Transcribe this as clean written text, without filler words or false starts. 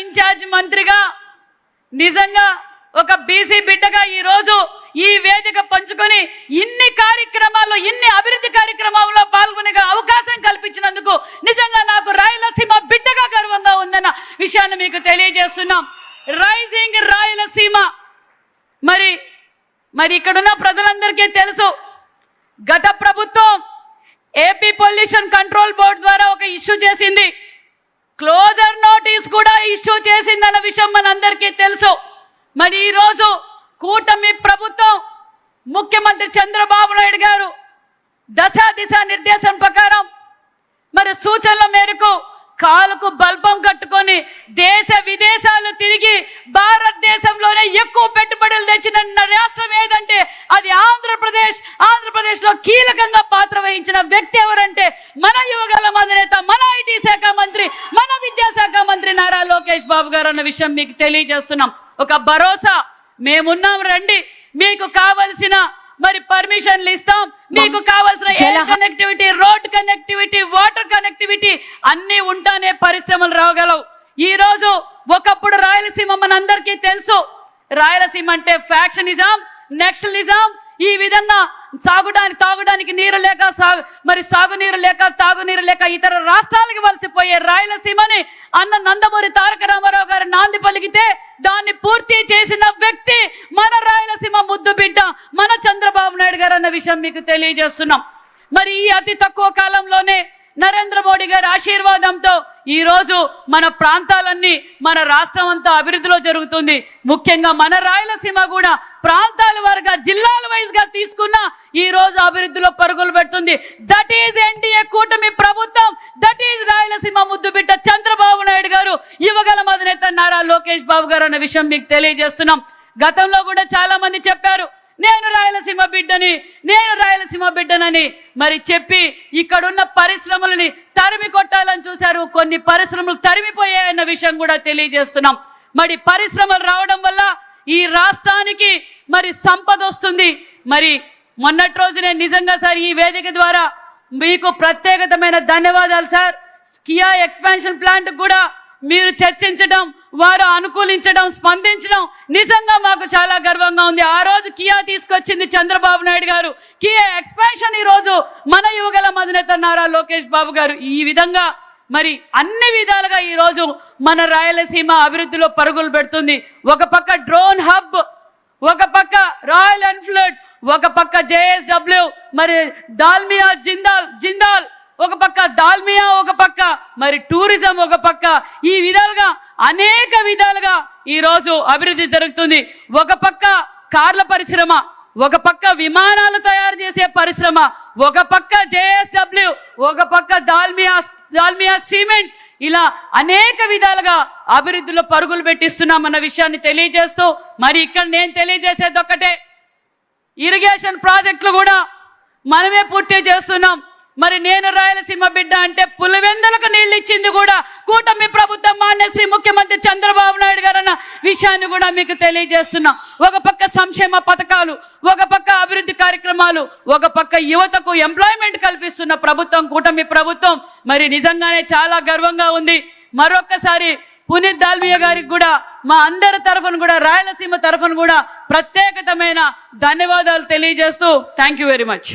Incharge మంత్రిగా నిజంగా ఒక బీసీ బిడ్డగా ఈరోజు ఈ వేదిక పంచుకొని ఇన్ని కార్యక్రమాల్లో ఇన్ని అభివృద్ధి కార్యక్రమాల్లో పాల్గొనే అవకాశం కల్పించినందుకు నిజంగా నాకు రాయలసీమ బిడ్డగా గర్వంగా ఉందన్న విషయాన్ని మీకు తెలియజేస్తున్నాం. రైజింగ్ రాయలసీమ. మరి ఇక్కడున్న ప్రజలందరికీ తెలుసు, గత ప్రభుత్వం ఏపీ పొల్యూషన్ కంట్రోల్ బోర్డు ద్వారా ఒక ఇష్యూ చేసింది, క్లోజర్ నోటీస్ కూడా ఇష్యూ చేసిందన్న విషయం మనందరికీ తెలుసు. మరి ఈరోజు కూటమి ప్రభుత్వం ముఖ్యమంత్రి చంద్రబాబు నాయుడు గారు దిశా నిర్దేశం ప్రకారం మరి సూచనల మేరకు కాలుకు బల్బం కట్టుకొని దేశ విదేశాలు తిరిగి భారతదేశంలోనే ఎక్కువ పెట్టుబడులు తెచ్చిన రాష్ట్రం ఏదంటే అది ఆంధ్రప్రదేశ్. ఆంధ్రప్రదేశ్లో కీలకంగా పాత్ర వహించిన వ్యక్తి ఎవరంటే మన యువగల అధినేత, మన ఐటీ శాఖ మంత్రి, మన విద్యాశాఖ మంత్రి నారా లోకేష్ బాబు గారు అన్న విషయం మీకు తెలియజేస్తున్నాం. ఒక భరోసా, మేమున్నాం, రండి, మీకు కావలసిన మరి పర్మిషన్లు ఇస్తాం, మీకు కావాల్సిన air connectivity, road connectivity, water connectivity అన్ని ఉంటానే పరిశ్రమలు రాగలవు. ఈ రోజు ఒకప్పుడు రాయలసీమ మనందరికీ తెలుసు, రాయలసీమ అంటే ఫ్యాక్షనిజం, నెక్షనలిజం, ఈ విధంగా తాగడానికి నీరు లేక సాగునీరు లేక తాగునీరు లేక ఇతర రాష్ట్రాలకు వలసిపోయే రాయలసీమని అన్న నందమూరి తారక రామారావు గారు నాంది పలికితే దాన్ని పూర్తి చేసిన వ్యక్తి మన రాయలసీమ ముద్దు బిడ్డ మన చంద్రబాబు నాయుడు గారు అన్న విషయం మీకు తెలియజేస్తున్నాం. మరి ఈ అతి తక్కువ కాలంలోనే నరేంద్ర మోడీ గారి ఆశీర్వాదంతో ఈ రోజు మన ప్రాంతాలన్నీ, మన రాష్ట్రం అంతా అభివృద్ధిలో జరుగుతుంది. ముఖ్యంగా మన రాయలసీమ కూడా ప్రాంతాల వారుగా, జిల్లాల వైజ్ గా తీసుకున్న ఈ రోజు అభివృద్ధిలో పరుగులు పెడుతుంది. దట్ ఈజ్ ఎన్డీఏ కూటమి ప్రభుత్వం, దట్ ఈజ్ రాయలసీమ ముద్దు బిడ్డ చంద్రబాబు నాయుడు గారు, యువగల అధినేత నారా లోకేష్ బాబు గారు అన్న విషయం మీకు తెలియజేస్తున్నాం. గతంలో కూడా చాలా మంది చెప్పారు నేను రాయలసీమ బిడ్డనని మరి చెప్పి ఇక్కడున్న పరిశ్రమలని తరిమి కొట్టాలని చూశారు. కొన్ని పరిశ్రమలు తరిమిపోయాయన్న విషయం కూడా తెలియజేస్తున్నాం. మరి పరిశ్రమలు రావడం వల్ల ఈ రాష్ట్రానికి మరి సంపద వస్తుంది. మరి మొన్నటి రోజునే నిజంగా సార్ ఈ వేదిక ద్వారా మీకు ప్రత్యేకమైన ధన్యవాదాలు సార్. కియా ఎక్స్పాన్షన్ ప్లాంట్ కూడా మీరు చర్చించడం, వారు అనుకూలించడం, స్పందించడం నిజంగా మాకు చాలా గర్వంగా ఉంది. ఆ రోజు కియా తీసుకొచ్చింది చంద్రబాబు నాయుడు గారు. కియా ఎక్స్పాన్షన్ ఈ రోజు మన యువగల అధినేత నారా లోకేష్ బాబు గారు. ఈ విధంగా మరి అన్ని విధాలుగా ఈ రోజు మన రాయలసీమ అభివృద్ధిలో పరుగులు పెడుతుంది. ఒక పక్క డ్రోన్ హబ్, ఒక పక్క రాయల్ ఎన్ఫీల్డ్, ఒక పక్క JSW, మరి దాల్మియా జిందాల్ ఒక పక్క, దాల్మియా ఒక పక్క, మరి టూరిజం ఒక పక్క, ఈ విధాలుగా అనేక విధాలుగా ఈ రోజు అభివృద్ధి జరుగుతుంది. ఒక పక్క కార్ల పరిశ్రమ, ఒక పక్క విమానాలు తయారు చేసే పరిశ్రమ, ఒక పక్క JSW, ఒక పక్క దాల్మియా సిమెంట్, ఇలా అనేక విధాలుగా అభివృద్ధిలో పరుగులు పెట్టిస్తున్నాం అన్న విషయాన్ని తెలియజేస్తూ మరి ఇక్కడ నేను తెలియజేసేది ఒక్కటే, ఇరిగేషన్ ప్రాజెక్టులు కూడా మనమే పూర్తి చేస్తున్నాం. మరి నేను రాయలసీమ బిడ్డ అంటే పులివెందులకు నీళ్ళు ఇచ్చింది కూడా కూటమి ప్రభుత్వం, మాన్యశ్రీ ముఖ్యమంత్రి చంద్రబాబు నాయుడు గారు అన్న విషయాన్ని కూడా మీకు తెలియజేస్తున్నాం. ఒక పక్క సంక్షేమ పథకాలు, ఒక పక్క అభివృద్ధి కార్యక్రమాలు, ఒక పక్క యువతకు ఎంప్లాయ్మెంట్ కల్పిస్తున్న ప్రభుత్వం కూటమి ప్రభుత్వం. మరి నిజంగానే చాలా గర్వంగా ఉంది. మరొక్కసారి పునీత్ దాల్మియా గారికి కూడా మా అందరి తరఫున కూడా, రాయలసీమ తరఫున కూడా ప్రత్యేకమైన ధన్యవాదాలు తెలియజేస్తూ థ్యాంక్ యూ వెరీ మచ్.